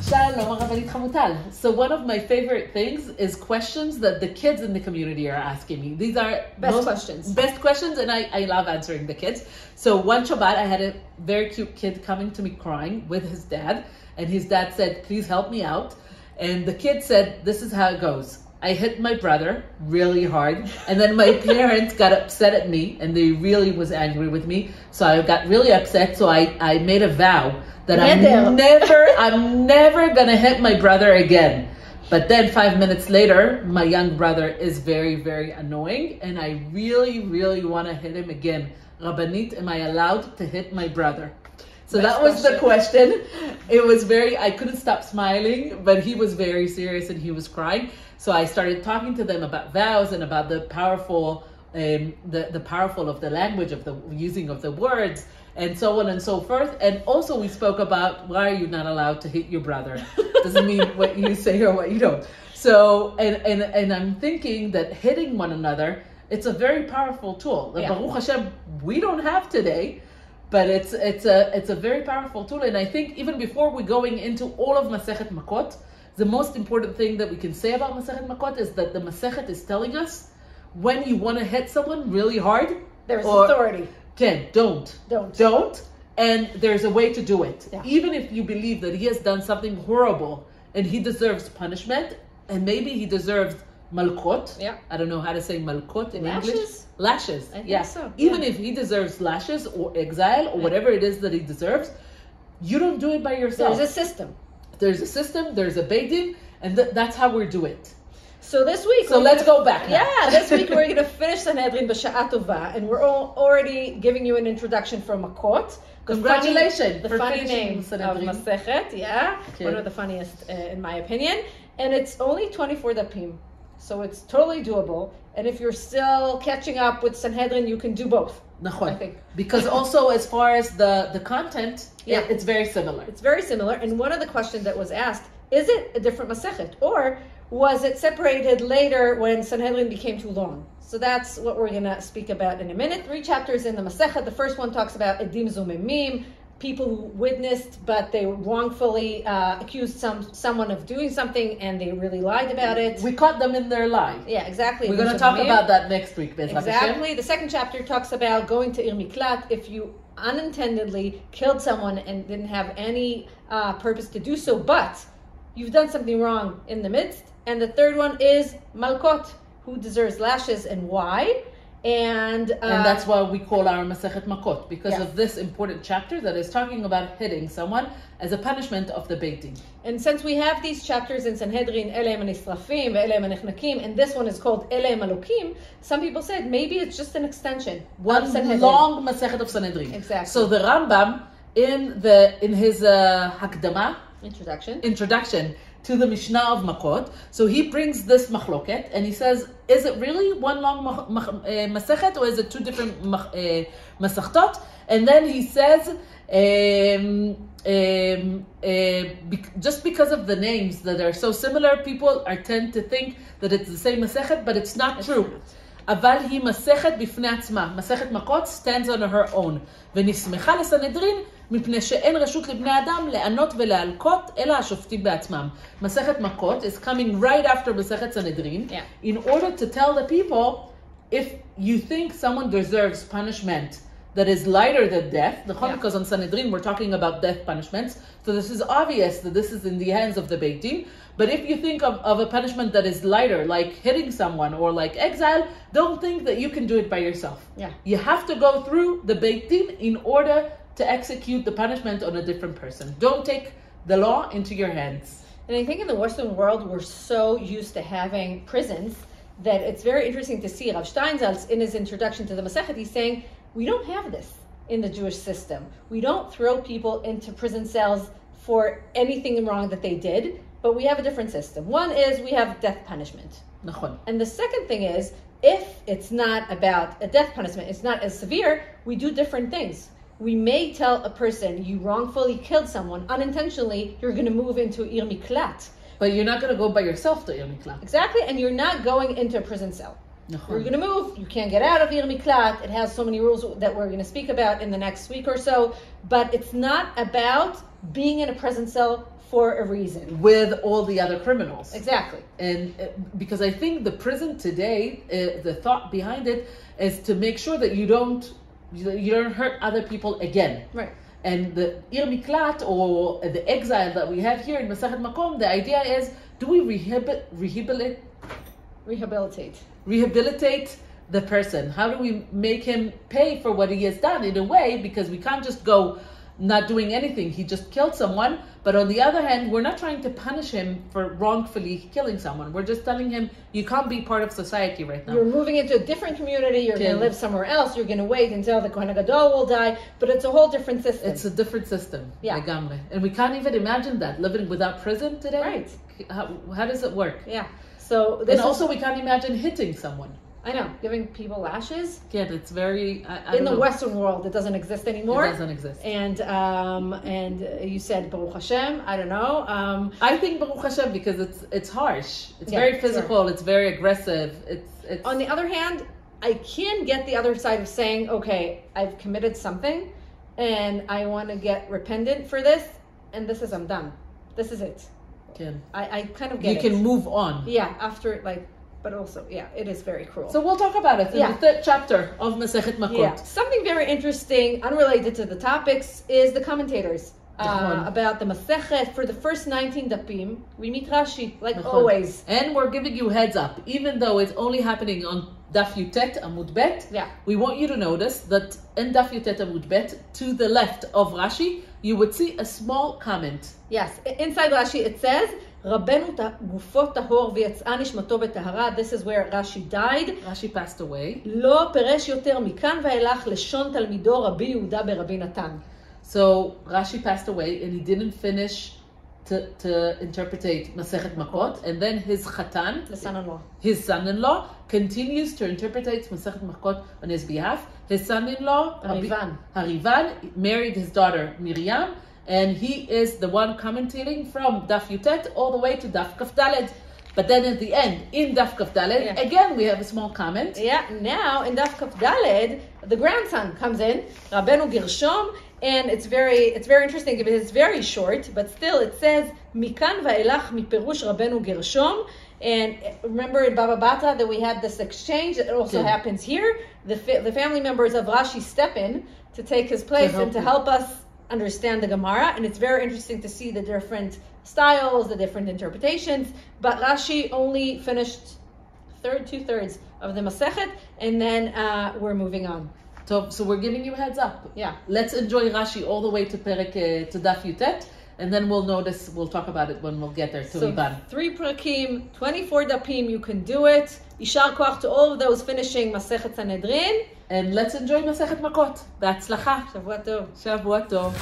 Shalom, Rabbanit Hamutal. So one of my favorite things is questions that the kids in the community are asking me. These are best questions, and I love answering the kids. So one Shabbat, I had a very cute kid coming to me crying with his dad, and his dad said, "Please help me out." And the kid said, "This is how it goes. I hit my brother really hard, and then my parents got upset at me, and they really was angry with me. So I got really upset. So I made a vow that I'm never gonna hit my brother again. But then 5 minutes later, my young brother is very, very annoying, and I really, really want to hit him again. Rabbanit, am I allowed to hit my brother?" So that was the question. It was I couldn't stop smiling, but he was very serious and he was crying. So I started talking to them about vows and about the powerful, the powerful of the language, of the using of the words, and so on and so forth. And also we spoke about, why are you not allowed to hit your brother? Doesn't mean what you say or what you don't. So, and I'm thinking that hitting one another, it's a very powerful tool. Yeah. Baruch Hashem, we don't have today. But it's a very powerful tool, and I think even before we're going into all of Masechet Makkot, the most important thing that we can say about Masechet Makkot is that the Masechet is telling us when you want to hit someone really hard, there's authority. Don't, and there's a way to do it. Yeah. Even if you believe that he has done something horrible and he deserves punishment, and maybe he deserves Malkot. Yeah. I don't know how to say Malkot in Lashes? English. Lashes. I think so. Yeah. Even if he deserves lashes or exile or whatever it is that he deserves, you don't do it by yourself. There's a system. There's a Beit Din, and that's how we do it. So this week... let's go back now. Yeah, this week we're going to finish Sanhedrin B'Sha'a Tova, and we're already giving you an introduction for Makkot. Congratulations the funny name of Masechet, yeah. Okay. One of the funniest, in my opinion. And it's only 24 dapim. So it's totally doable. And if you're still catching up with Sanhedrin, you can do both. I think. Because also as far as the content, it's very similar. It's very similar. And one of the questions that was asked, is it a different Masechet? Or was it separated later when Sanhedrin became too long? So that's what we're going to speak about in a minute. 3 chapters in the Masechet. The first one talks about Edim Zomemim, people who witnessed, but they wrongfully accused someone of doing something, and they really lied about it. We caught them in their lie. Yeah, exactly. We're going to talk about that next week. Exactly. The second chapter talks about going to Ir Miklat if you unintentionally killed someone and didn't have any purpose to do so, but you've done something wrong in the midst. And the third one is Malkot, who deserves lashes and why. And that's why we call our Masechet Makkot, because of this important chapter that is talking about hitting someone as a punishment of the Beit Din. And since we have these chapters in Sanhedrin, Eleim HaNisrafim, Eleim HaNechnakim, and this one is called Eleim HaLokim, some people said maybe it's just an extension. One long Masechet of Sanhedrin. Exactly. So the Rambam, in his Hakdama, introduction to the Mishnah of Makkot, so he brings this machloket and he says, is it really one long Masechet or is it 2 different Masechtot? And then he says, just because of the names that are so similar, people tend to think that it's the same Masechet, but it's not true. אבל היא מסכת בפני עצמה. מסכת מכות stands on her own. ונסמכה לסנהדרין מפני שאין רשות לבני אדם לענות ולהלקות אלא השופטים בעצמם. מסכת מכות is coming right after מסכת סנהדרין in order to tell the people, if you think someone deserves punishment that is lighter than death, because on Sanhedrin we're talking about death punishments, so this is obvious that this is in the hands of the Beit Din. But if you think of a punishment that is lighter, like hitting someone or like exile, don't think that you can do it by yourself. Yeah. You have to go through the Beit Din in order to execute the punishment on a different person. Don't take the law into your hands. And I think in the Western world, we're so used to having prisons that it's very interesting to see. Rav Steinsaltz, in his introduction to the Masechet, he's saying, we don't have this in the Jewish system. We don't throw people into prison cells for anything wrong that they did, but we have a different system. One is we have death punishment. And the second thing is, if it's not about a death punishment, it's not as severe, we do different things. We may tell a person, you wrongfully killed someone, unintentionally, you're going to move into Ir Miklat. But you're not going to go by yourself to Ir Miklat. Exactly, and you're not going into a prison cell. You're going to move. You can't get out of Ir Miklat. It has so many rules that we're going to speak about in the next week or so. But it's not about being in a prison cell for a reason. With all the other criminals. Exactly. And because I think the prison today, the thought behind it is to make sure that you don't hurt other people again. Right. And the Ir Miklat, or the exile that we have here in Masechet Makkot, the idea is, do we rehabilitate the person? How do we make him pay for what he has done in a way? Because we can't just go not doing anything. He just killed someone. But on the other hand, we're not trying to punish him for wrongfully killing someone. We're just telling him, you can't be part of society right now. You're moving into a different community. You're going to live somewhere else. You're going to wait until the Kohen Gadol will die. But it's a whole different system. It's a different system. Yeah. And we can't even imagine that, living without prison today. Right. How does it work? Yeah. So we can't imagine hitting someone. I know, giving people lashes. Yeah, it's very. In the Western world, it doesn't exist anymore. It doesn't exist. And you said Baruch Hashem. I don't know. I think Baruch Hashem because it's harsh. It's very physical. Sure. It's very aggressive. It's. On the other hand, I can get the other side of saying, okay, I've committed something, and I want to get repentant for this, and I'm done. This is it. I kind of get it. You can move on. Yeah, after but also, it is very cruel. So we'll talk about it in the third chapter of Masechet Makkot. Yeah. Something very interesting, unrelated to the topics, is the commentators about the Masechet. For the first 19 dapim, we meet Rashi, like always. And we're giving you heads up, even though it's only happening on Daf Yutet Amud Bet. Yeah. We want you to notice that in Daf Yutet Amud Bet, to the left of Rashi, you would see a small comment. Yes. Inside Rashi, it says, Rabbanit gufo tahor v'yatz'a nishmato b'tahara. This is where Rashi died. Rashi passed away. Lo peresh yoter mikan va'elach leshon talmido Rabbi Yehuda berabbi Natan. So Rashi passed away and he didn't finish to interpretate Masechet Makkot, and then his Chatan, his son-in-law, continues to interpretate Masechet Makkot on his behalf. His son-in-law, Harivan, married his daughter Miriam, and he is the one commentating from Daf Yutet all the way to Daf Kaf Daled. But then at the end, in Daf Kaf Daled, again we have a small comment. Yeah, now in Daf Kaf Daled, the grandson comes in, Rabbeinu Gershom, and it's very interesting because it's very short, but still it says, Mikan va'elach miperush Rabbeinu Gershom. And remember in Baba Batra that we had this exchange. It also happens here. The family members of Rashi step in to take his place and to help us understand the Gemara. And it's very interesting to see the different styles, the different interpretations. But Rashi only finished two-thirds of the Masechet, and then we're moving on. So we're giving you heads up. Yeah. Let's enjoy Rashi all the way to Daf Yutet, and then we'll talk about it when we'll get there to Iban. 3 prakim, 24 dapim, you can do it. Yishar koach to all of those finishing Masechet Sanhedrin. And let's enjoy Masechet Makkot. Be'atzlacha. Shavua tov. Shavua tov.